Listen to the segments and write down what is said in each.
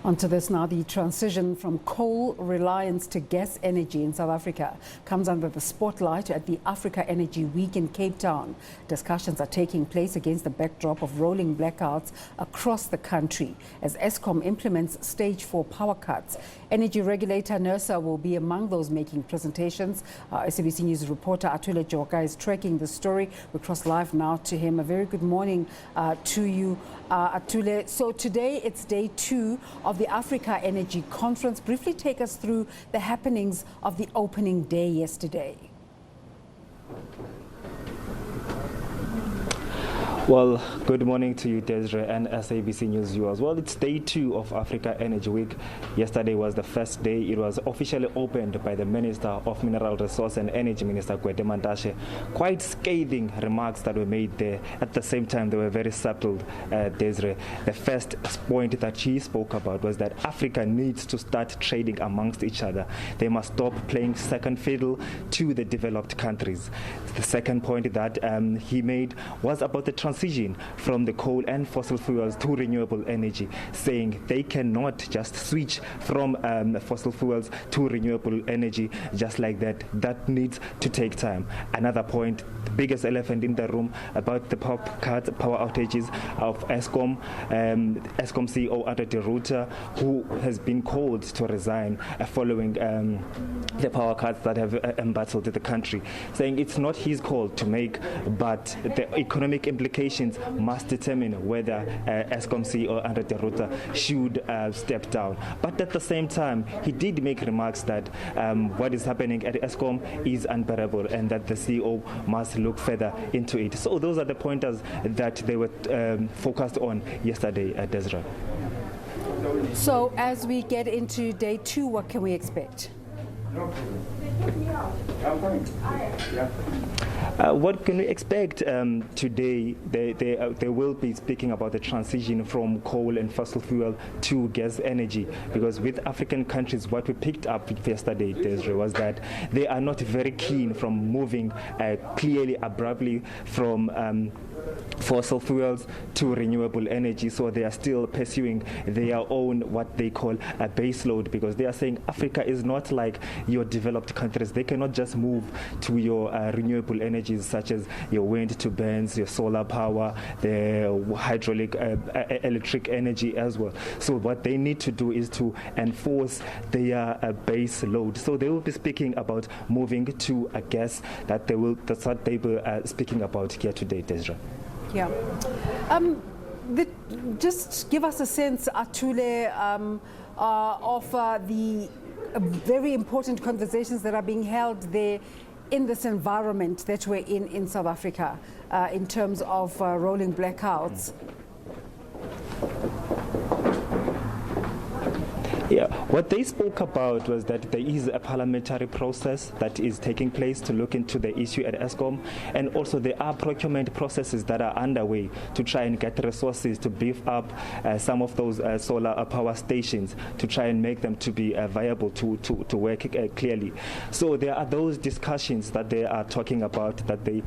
Onto this now, the transition from coal reliance to gas energy in South Africa comes under the spotlight at the Africa Energy Week in Cape Town. Discussions are taking place against the backdrop of rolling blackouts across the country as Eskom implements stage 4 power cuts. Energy regulator Nersa will be among those making presentations. SABC News reporter Atule Joka is tracking the story. We cross live now to him. A very good morning to you, Atule. So today it's day 2 of the Africa Energy Conference. Briefly take us through the happenings of the opening day yesterday. Well, good morning to you, Desiree, and SABC News viewers. Well, it's day 2 of Africa Energy Week. Yesterday was the first day. It was officially opened by the Minister of Mineral Resource and Energy, Minister Mantashe. Quite scathing remarks that were made there. At the same time, they were very subtle, Desiree. The first point that she spoke about was that Africa needs to start trading amongst each other. They must stop playing second fiddle to the developed countries. The second point that he made was about the transition from the coal and fossil fuels to renewable energy, saying they cannot just switch from fossil fuels to renewable energy just like that. That needs to take time. Another point, the biggest elephant in the room, about the power outages of Eskom. Eskom CEO Atule Joka, who has been called to resign following the power cuts that have embattled the country, saying it's not his call to make, but the economic implications must determine whether Eskom CEO Atule Joka should step down. But at the same time, he did make remarks that what is happening at Eskom is unbearable and that the CEO must look further into it. So those are the pointers that they were focused on yesterday at Desiree. So as we get into day 2, what can we expect? What can we expect today? They will be speaking about the transition from coal and fossil fuel to gas energy, because with African countries, what we picked up yesterday, Desiree, was that they are not very keen from moving clearly, abruptly from fossil fuels to renewable energy. So they are still pursuing their own, what they call a base load, because they are saying Africa is not like your developed countries. They cannot just move to your renewable energies such as your wind turbines, your solar power, the hydraulic electric energy as well. So what they need to do is to enforce their base load. So they will be speaking about moving to a gas that's what they were speaking about here today, Desiree. Yeah. Just give us a sense, Atule, of the very important conversations that are being held there in this environment that we're in South Africa in terms of rolling blackouts. Yeah, what they spoke about was that there is a parliamentary process that is taking place to look into the issue at Eskom, and also there are procurement processes that are underway to try and get resources to beef up some of those solar power stations to try and make them to be viable to work clearly. So there are those discussions that they are talking about that they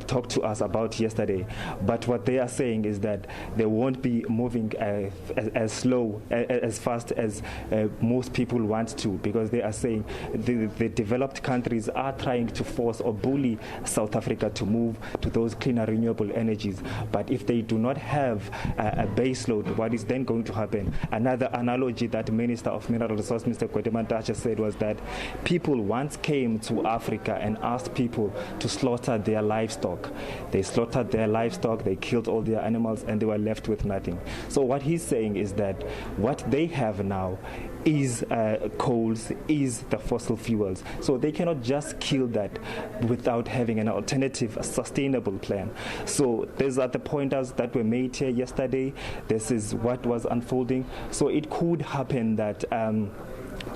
talked to us about yesterday. But what they are saying is that they won't be moving as fast as most people want to, because they are saying the developed countries are trying to force or bully South Africa to move to those cleaner renewable energies. But if they do not have a base load, what is then going to happen? Another analogy that Minister of Mineral Resource, Mr. Mantashe, said was that people once came to Africa and asked people to slaughter their livestock. They slaughtered their livestock, they killed all their animals, and they were left with nothing. So what he's saying is that what they have now is coals, is the fossil fuels. So they cannot just kill that without having an alternative, a sustainable plan. So these are the pointers that were made here yesterday. This is what was unfolding. So it could happen that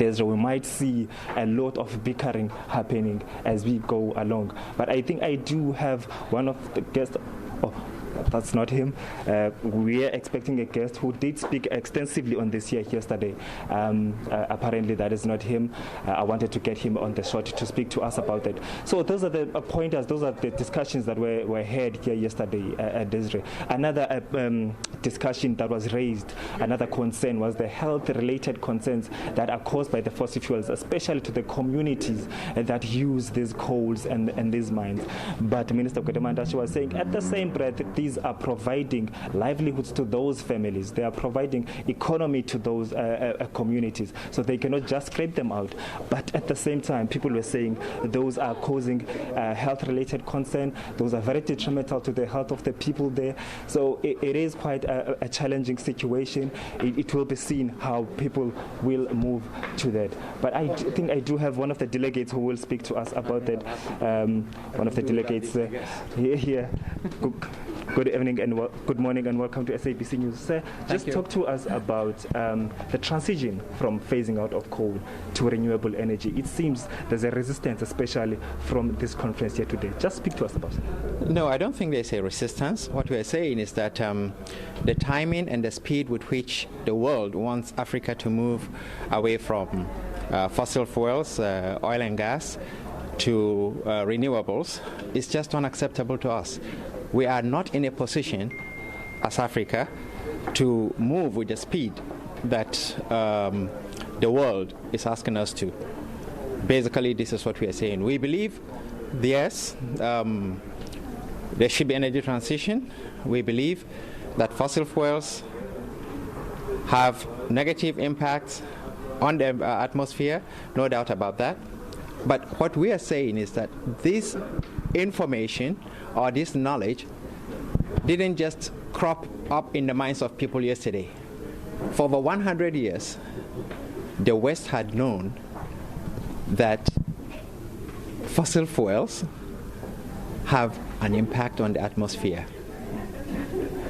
we might see a lot of bickering happening as we go along. But I think I do have one of the guests. That's not him. We are expecting a guest who did speak extensively on this yesterday. Apparently that is not him. I wanted to get him on the shot to speak to us about it. So those are the pointers, those are the discussions that were had here yesterday at Desiree. Another discussion that was raised, another concern was the health-related concerns that are caused by the fossil fuels, especially to the communities that use these coals and these mines. But Minister Kwetemantashe was saying at the same breath, these are providing livelihoods to those families. They are providing economy to those communities. So they cannot just scrape them out. But at the same time, people were saying those are causing health-related concern. Those are very detrimental to the health of the people there. So it is quite a challenging situation. It will be seen how people will move to that. But I think I do have one of the delegates who will speak to us about that. One of the delegates here. Good evening and good morning and welcome to SABC News. Sir, just talk to us about the transition from phasing out of coal to renewable energy. It seems there's a resistance, especially from this conference here today. Just speak to us about it. No, I don't think there's a resistance. What we're saying is that the timing and the speed with which the world wants Africa to move away from fossil fuels, oil and gas, to renewables is just unacceptable to us. We are not in a position as Africa to move with the speed that the world is asking us to. Basically, this is what we are saying. We believe, yes, there should be energy transition. We believe that fossil fuels have negative impacts on the atmosphere, no doubt about that. But what we are saying is that this information or this knowledge didn't just crop up in the minds of people yesterday. For over 100 years, the West had known that fossil fuels have an impact on the atmosphere.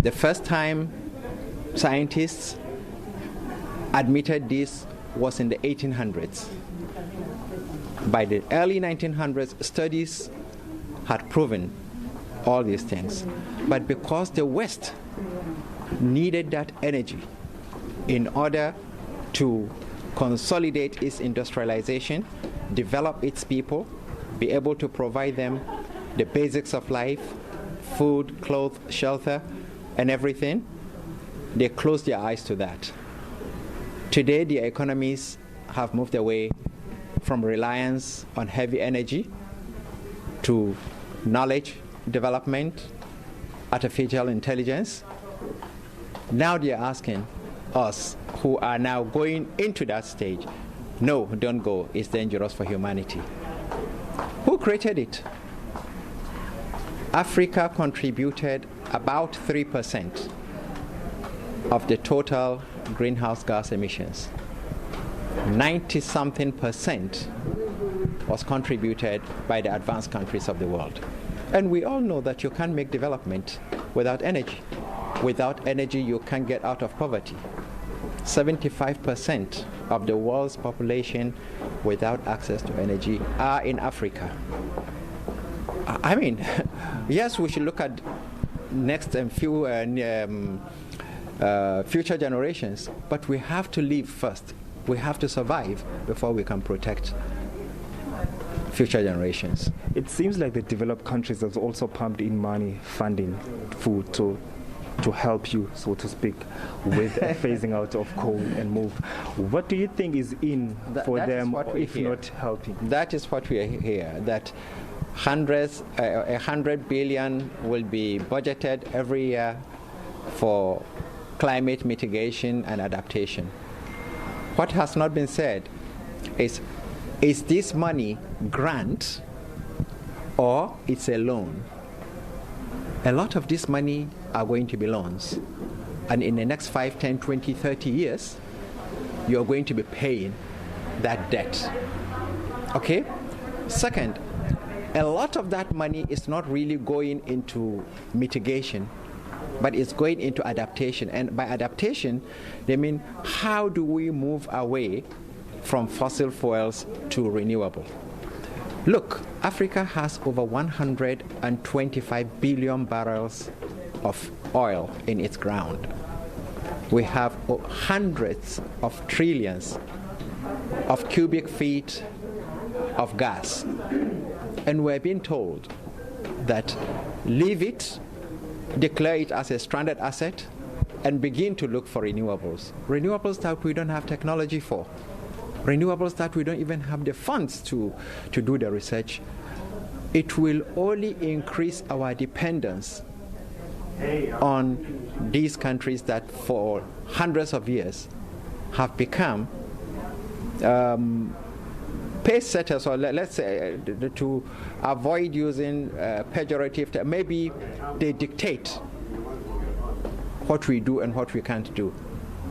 The first time scientists admitted this was in the 1800s. By the early 1900s, studies had proven all these things. But because the West needed that energy in order to consolidate its industrialization, develop its people, be able to provide them the basics of life, food, clothes, shelter, and everything, they closed their eyes to that. Today, the economies have moved away from reliance on heavy energy to knowledge development, artificial intelligence. Now they are asking us, who are now going into that stage, no, don't go, it's dangerous for humanity. Who created it? Africa contributed about 3% of the total greenhouse gas emissions. 90-something% was contributed by the advanced countries of the world. And we all know that you can't make development without energy. Without energy, you can't get out of poverty. 75% of the world's population without access to energy are in Africa. I mean, yes, we should look at next and future generations, but we have to live first. We have to survive before we can protect future generations. It seems like the developed countries have also pumped in money, funding, food to help you, so to speak, with phasing out of coal and move. What do you think is in for them, if not helping? That is what we hear, that 100 billion will be budgeted every year for climate mitigation and adaptation. What has not been said is this money grant or it's a loan? A lot of this money are going to be loans. And in the next 5, 10, 20, 30 years, you're going to be paying that debt. Okay? Second, a lot of that money is not really going into mitigation, but it's going into adaptation. And by adaptation, they mean how do we move away from fossil fuels to renewable? Look, Africa has over 125 billion barrels of oil in its ground. We have hundreds of trillions of cubic feet of gas. And we're being told that leave it, declare it as a stranded asset, and begin to look for renewables. Renewables that we don't have technology for. Renewables that we don't even have the funds to do the research. It will only increase our dependence on these countries that for hundreds of years have become pace setters, or let's say to avoid using pejorative, maybe they dictate what we do and what we can't do.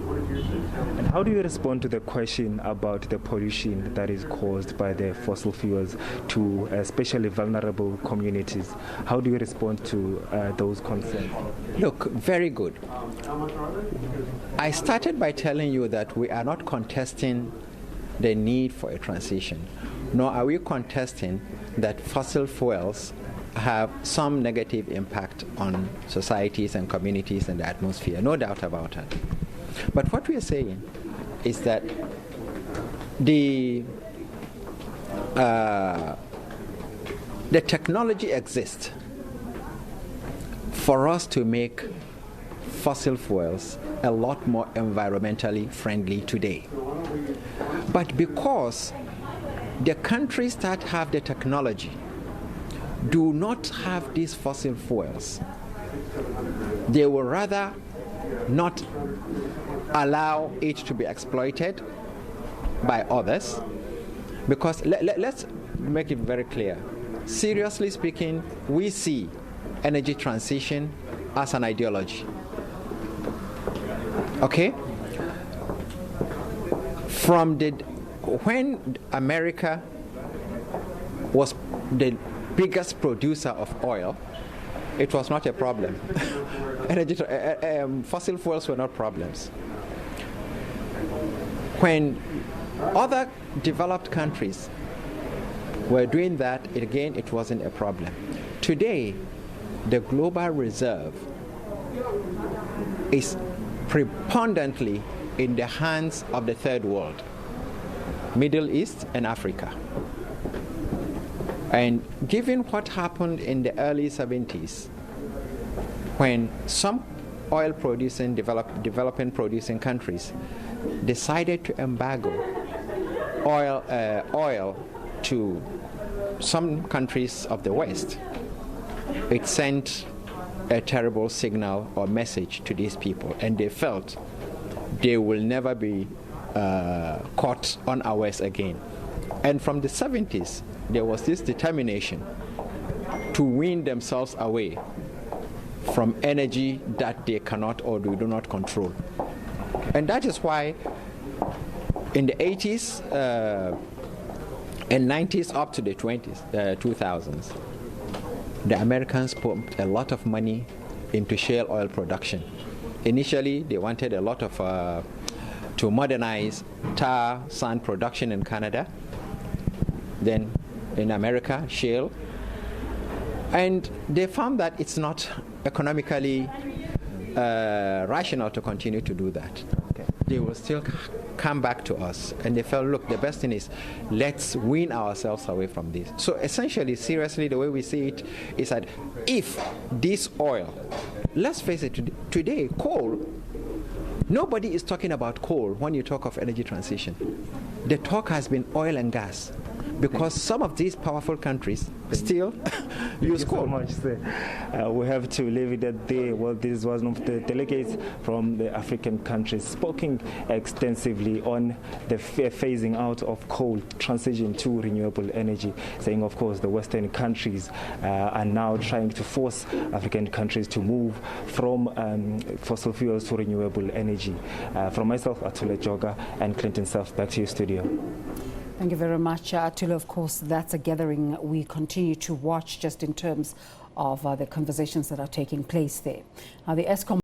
And how do you respond to the question about the pollution that is caused by the fossil fuels to especially vulnerable communities? How do you respond to those concerns? Look, very good. I started by telling you that we are not contesting the need for a transition, nor are we contesting that fossil fuels have some negative impact on societies and communities and the atmosphere, no doubt about it. But what we are saying is that the technology exists for us to make fossil fuels a lot more environmentally friendly today. But because the countries that have the technology do not have these fossil fuels, they will rather not allow it to be exploited by others. Because let's make it very clear. Seriously speaking, we see energy transition as an ideology. Okay? When America was the biggest producer of oil, it was not a problem. Fossil fuels were not problems. When other developed countries were doing that, again, it wasn't a problem. Today, the global reserve is preponderantly in the hands of the third world, Middle East and Africa. And given what happened in the early 70s, when some developing producing countries decided to embargo oil to some countries of the West, it sent a terrible signal or message to these people, and they felt they will never be caught unawares again. And from the 70s, there was this determination to wean themselves away from energy that they cannot or do not control. And that is why in the 80s and 90s up to the 2000s, the Americans pumped a lot of money into shale oil production. Initially, they wanted a lot of to modernize tar sand production in Canada, then in America, shale. And they found that it's not economically rational to continue to do that. Okay. They will still come back to us, and they felt, look, the best thing is let's wean ourselves away from this. So essentially, seriously, the way we see it is that if this oil, let's face it, today, coal, nobody is talking about coal when you talk of energy transition. The talk has been oil and gas, because some of these powerful countries still use coal. Thank you so much, sir. We have to leave it at there. Well, this was one of the delegates from the African countries speaking extensively on the phasing out of coal, transition to renewable energy, saying, of course, the Western countries are now trying to force African countries to move from fossil fuels to renewable energy. From myself, Atule Joka, and Clinton Self, back to your studio. Thank you very much, Atule. Of course, that's a gathering we continue to watch just in terms of the conversations that are taking place there. The Eskom